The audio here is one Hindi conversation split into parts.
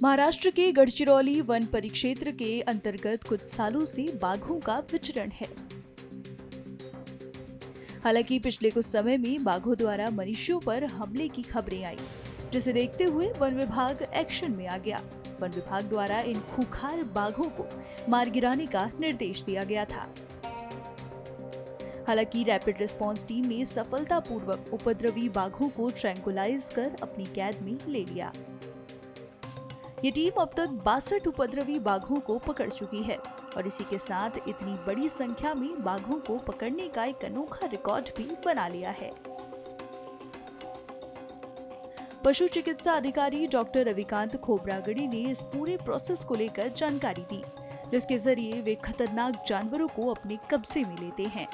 महाराष्ट्र के गढ़चिरौली वन परिक्षेत्र के अंतर्गत कुछ सालों से बाघों का विचरण है। हालांकि पिछले कुछ समय में बाघों द्वारा मनुष्यों पर हमले की खबरें आई, जिसे देखते हुए वन विभाग एक्शन में आ गया। वन विभाग द्वारा इन खूंखार बाघों को मार गिराने का निर्देश दिया गया था। हालांकि रैपिड रिस्पांस टीम ने सफलतापूर्वक उपद्रवी बाघों को ट्रैंकुलाइज कर अपनी कैद में ले लिया। ये टीम अब तक 62 उपद्रवी बाघों को पकड़ चुकी है और इसी के साथ इतनी बड़ी संख्या में बाघों को पकड़ने का एक अनोखा रिकॉर्ड भी बना लिया है। पशु चिकित्सा अधिकारी डॉक्टर रविकांत खोब्रागड़ी ने इस पूरे प्रोसेस को लेकर जानकारी दी, जिसके जरिए वे खतरनाक जानवरों को अपने कब्जे में लेते हैं।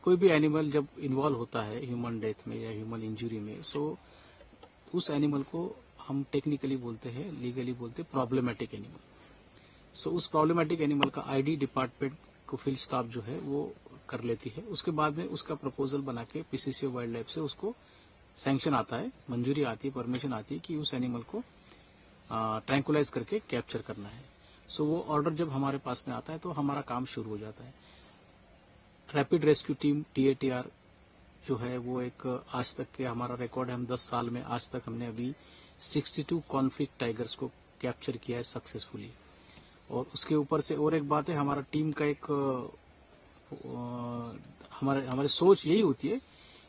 कोई भी एनिमल जब इन्वॉल्व होता है ह्यूमन डेथ में या ह्यूमन इंजरी में, सो उस एनिमल को हम टेक्निकली बोलते हैं, लीगली बोलते हैं प्रॉब्लमेटिक एनिमल। सो उस प्रॉब्लमेटिक एनिमल का आईडी डिपार्टमेंट को फील्ड स्टाफ जो है वो कर लेती है। उसके बाद में उसका प्रपोजल बना के पीसीसी वाइल्ड लाइफ से उसको सैंक्शन आता है, मंजूरी आती है, परमिशन आती है कि उस एनिमल को ट्रैंकुलाइज करके कैप्चर करना है। सो वो ऑर्डर जब हमारे पास में आता है तो हमारा काम शुरू हो जाता है। रैपिड रेस्क्यू टीम TATR जो है वो एक आज तक के हमारा रिकॉर्ड है, हम 10 साल में आज तक हमने अभी 62 कॉन्फ्लिक्ट टाइगर्स को कैप्चर किया है सक्सेसफुली। और उसके ऊपर से और एक बात है, हमारा टीम का एक हमारे सोच यही होती है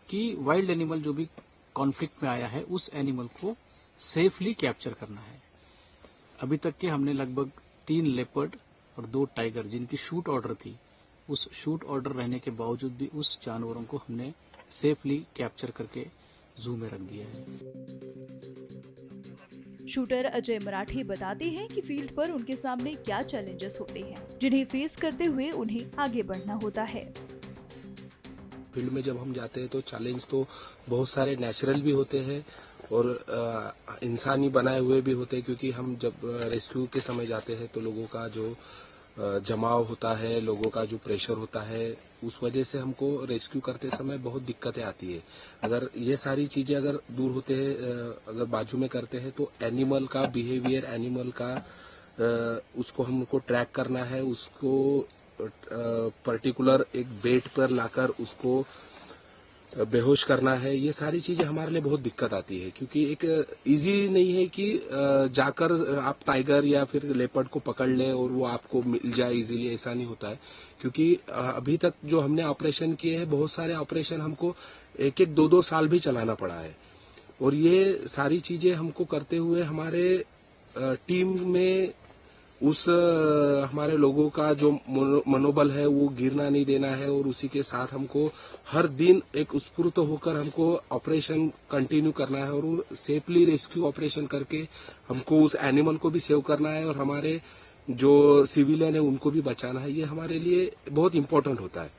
कि वाइल्ड एनिमल जो भी कॉन्फ्लिक्ट में आया है उस एनिमल को सेफली कैप्चर करना है। अभी तक के हमने लगभग 3 लेपर्ड और 2 टाइगर जिनकी शूट ऑर्डर थी, उस शूट ऑर्डर रहने के बावजूद भी उस जानवरों को हमने सेफली कैप्चर करके जू में रख दिया है। शूटर अजय मराठे बताते हैं कि फील्ड पर उनके सामने क्या चैलेंजेस होते हैं, जिन्हें फेस करते हुए उन्हें आगे बढ़ना होता है। फील्ड में जब हम जाते हैं तो चैलेंज तो बहुत सारे नेचुरल भी होते हैं और इंसानी बनाए हुए भी होते हैं, क्योंकि हम जब रेस्क्यू के समय जाते हैं तो लोगों का जो जमाव होता है, लोगों का जो प्रेशर होता है, उस वजह से हमको रेस्क्यू करते समय बहुत दिक्कतें आती है। अगर ये सारी चीजें अगर दूर होते हैं, अगर बाजू में करते हैं तो एनिमल का बिहेवियर, एनिमल का उसको हमको ट्रैक करना है, उसको पर्टिकुलर एक बेट पर लाकर उसको बेहोश करना है। ये सारी चीजें हमारे लिए बहुत दिक्कत आती है, क्योंकि एक इजी नहीं है कि जाकर आप टाइगर या फिर लेपर्ड को पकड़ लें और वो आपको मिल जाए इजीली, ऐसा नहीं होता है। क्योंकि अभी तक जो हमने ऑपरेशन किए हैं, बहुत सारे ऑपरेशन हमको 1-1, 2-2 साल भी चलाना पड़ा है। और ये सारी चीजें हमको करते हुए हमारे टीम में उस हमारे लोगों का जो मनोबल है वो गिरना नहीं देना है, और उसी के साथ हमको हर दिन एक उत्स्फूर्त होकर हमको ऑपरेशन कंटिन्यू करना है और सेफली रेस्क्यू ऑपरेशन करके हमको उस एनिमल को भी सेव करना है और हमारे जो सिविलियन है उनको भी बचाना है। ये हमारे लिए बहुत इम्पोर्टेंट होता है।